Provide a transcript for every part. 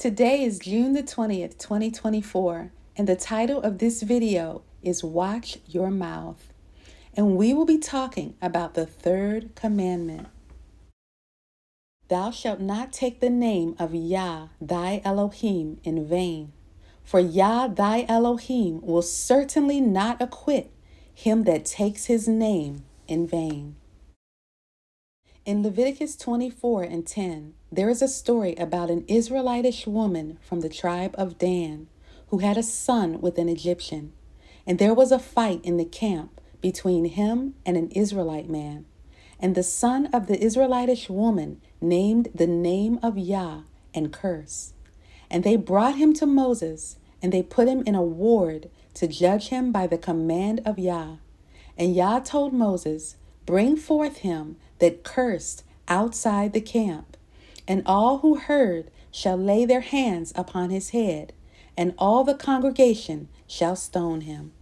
Today is June the 20th, 2024, and the title of this video is Watch Your Mouth. And we will be talking about the third commandment. Thou shalt not take the name of Yah, thy Elohim, in vain. For Yah, thy Elohim, will certainly not acquit him that takes his name in vain. In Leviticus 24:10, there is a story about an Israelitish woman from the tribe of Dan who had a son with an Egyptian, and there was a fight in the camp between him and an Israelite man. And the son of the Israelitish woman named the name of Yah and cursed. And they brought him to Moses, and they put him in a ward to judge him by the command of Yah. And Yah told Moses, Bring forth him that cursed outside the camp, and all who heard shall lay their hands upon his head, and all the congregation shall stone him.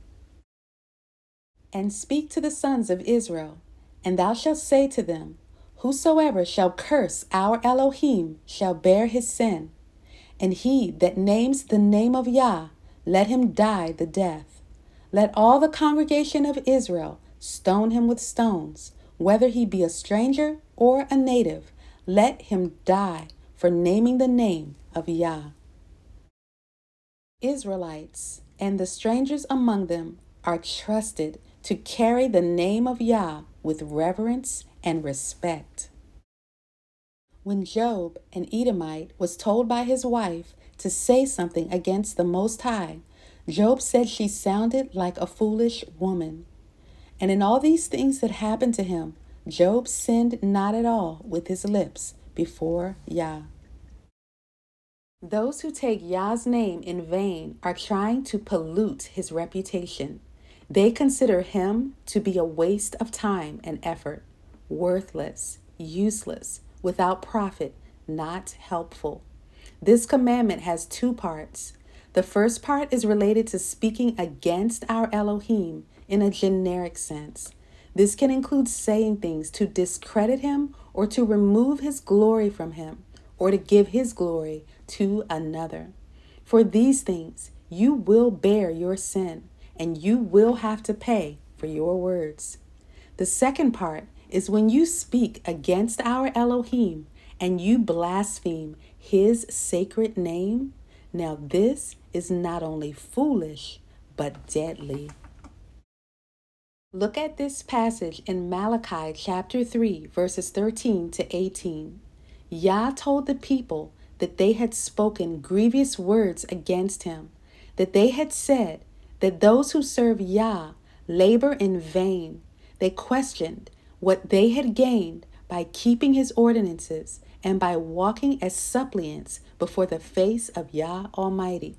And speak to the sons of Israel, and thou shalt say to them, Whosoever shall curse our Elohim shall bear his sin, and he that names the name of Yah, let him die the death. Let all the congregation of Israel stone him with stones, whether he be a stranger or a native, let him die for naming the name of Yah. Israelites and the strangers among them are trusted to carry the name of Yah with reverence and respect. When Job, an Edomite, was told by his wife to say something against the Most High, Job said she sounded like a foolish woman. And in all these things that happened to him, Job sinned not at all with his lips before Yah. Those who take Yah's name in vain are trying to pollute his reputation. They consider him to be a waste of time and effort, worthless, useless, without profit, not helpful. This commandment has two parts. The first part is related to speaking against our Elohim in a generic sense. This can include saying things to discredit him or to remove his glory from him or to give his glory to another. For these things, you will bear your sin and you will have to pay for your words. The second part is when you speak against our Elohim and you blaspheme his sacred name. Now this is not only foolish, but deadly. Look at this passage in Malachi chapter 3, verses 13 to 18. Yah told the people that they had spoken grievous words against him, that they had said that those who serve Yah labor in vain. They questioned what they had gained by keeping his ordinances and by walking as suppliants before the face of Yah Almighty.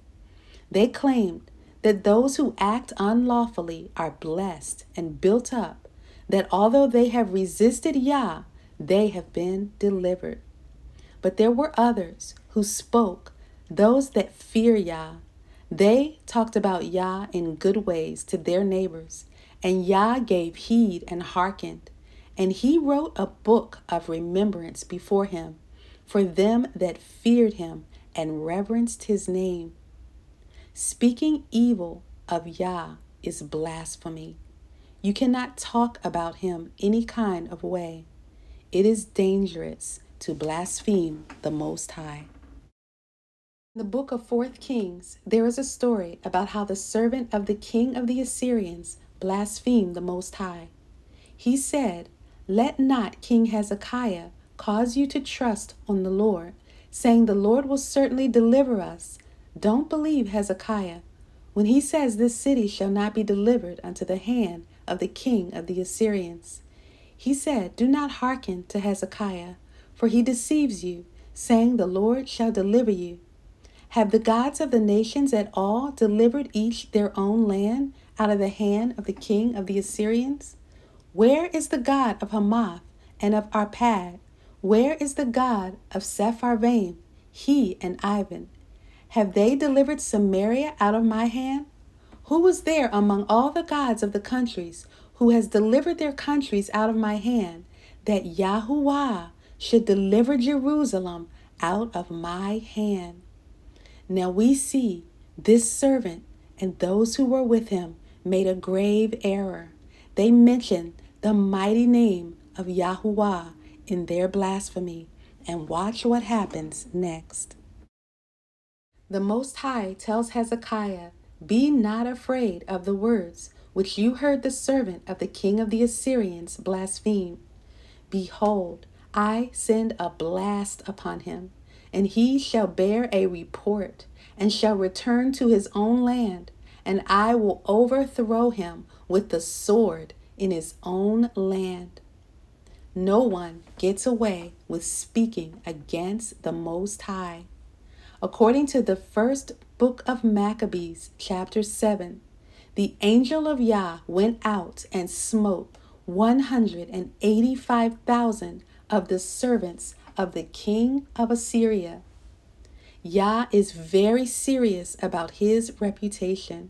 They claimed that those who act unlawfully are blessed and built up, that although they have resisted Yah, they have been delivered. But there were others who spoke, those that fear Yah. They talked about Yah in good ways to their neighbors, and Yah gave heed and hearkened. And he wrote a book of remembrance before him for them that feared him and reverenced his name. Speaking evil of Yah is blasphemy. You cannot talk about him any kind of way. It is dangerous to blaspheme the Most High. In the book of 4th Kings, there is a story about how the servant of the king of the Assyrians blasphemed the Most High. He said, Let not King Hezekiah cause you to trust on the Lord, saying the Lord will certainly deliver us. Don't believe Hezekiah when he says this city shall not be delivered unto the hand of the king of the Assyrians. He said, Do not hearken to Hezekiah, for he deceives you, saying the Lord shall deliver you. Have the gods of the nations at all delivered each their own land out of the hand of the king of the Assyrians? Where is the God of Hamath and of Arpad? Where is the God of Sepharvaim, he and Ivan? Have they delivered Samaria out of my hand? Who was there among all the gods of the countries who has delivered their countries out of my hand, that Yahuwah should deliver Jerusalem out of my hand? Now we see this servant and those who were with him made a grave error. They mentioned the mighty name of Yahuwah in their blasphemy. And watch what happens next. The Most High tells Hezekiah, "Be not afraid of the words which you heard the servant of the king of the Assyrians blaspheme. Behold, I send a blast upon him, and he shall bear a report, and shall return to his own land, and I will overthrow him with the sword in his own land." No one gets away with speaking against the Most High. According to the first book of Maccabees, chapter 7, the angel of Yah went out and smote 185,000 of the servants of the king of Assyria. Yah is very serious about his reputation.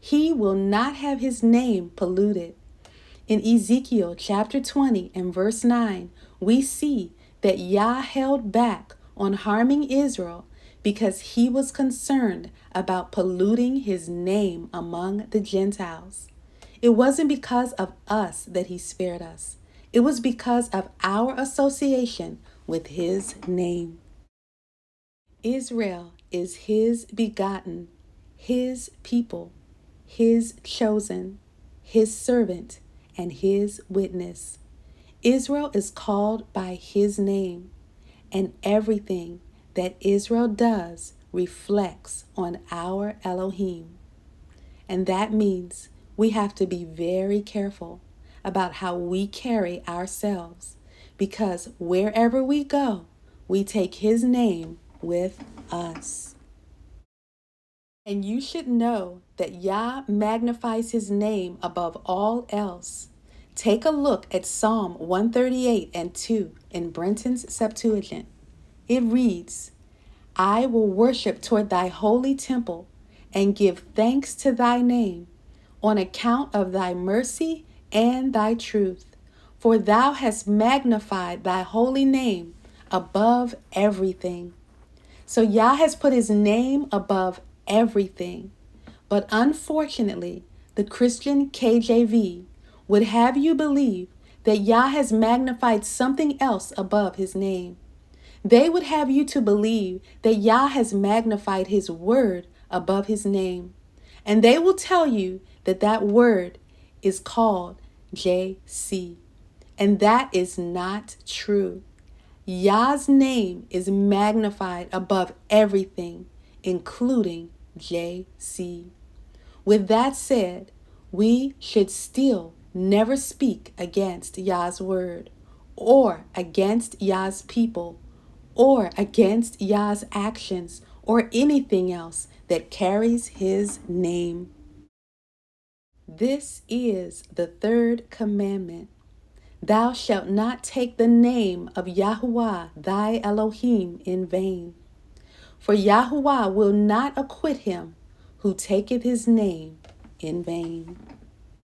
He will not have his name polluted. In Ezekiel chapter 20 and verse 9, we see that Yah held back on harming Israel because he was concerned about polluting his name among the Gentiles. It wasn't because of us that he spared us. It was because of our association with his name. Israel is his begotten, his people, his chosen, his servant, and his witness. Israel is called by his name, and everything that Israel does reflects on our Elohim. And that means we have to be very careful about how we carry ourselves, because wherever we go, we take his name with us. And you should know that Yah magnifies his name above all else. Take a look at Psalm 138 and 2 in Brenton's Septuagint. It reads, "I will worship toward thy holy temple and give thanks to thy name on account of thy mercy and thy truth. For thou hast magnified thy holy name above everything." So Yah has put his name above everything. But unfortunately, the Christian KJV would have you believe that Yah has magnified something else above his name. They would have you to believe that Yah has magnified his word above his name. And they will tell you that that word is called JC. And that is not true. Yah's name is magnified above everything, including JC. With that said, we should still never speak against Yah's word, or against Yah's people, or against Yah's actions, or anything else that carries his name. This is the third commandment. Thou shalt not take the name of Yahuwah thy Elohim in vain. For Yahuwah will not acquit him who taketh his name in vain.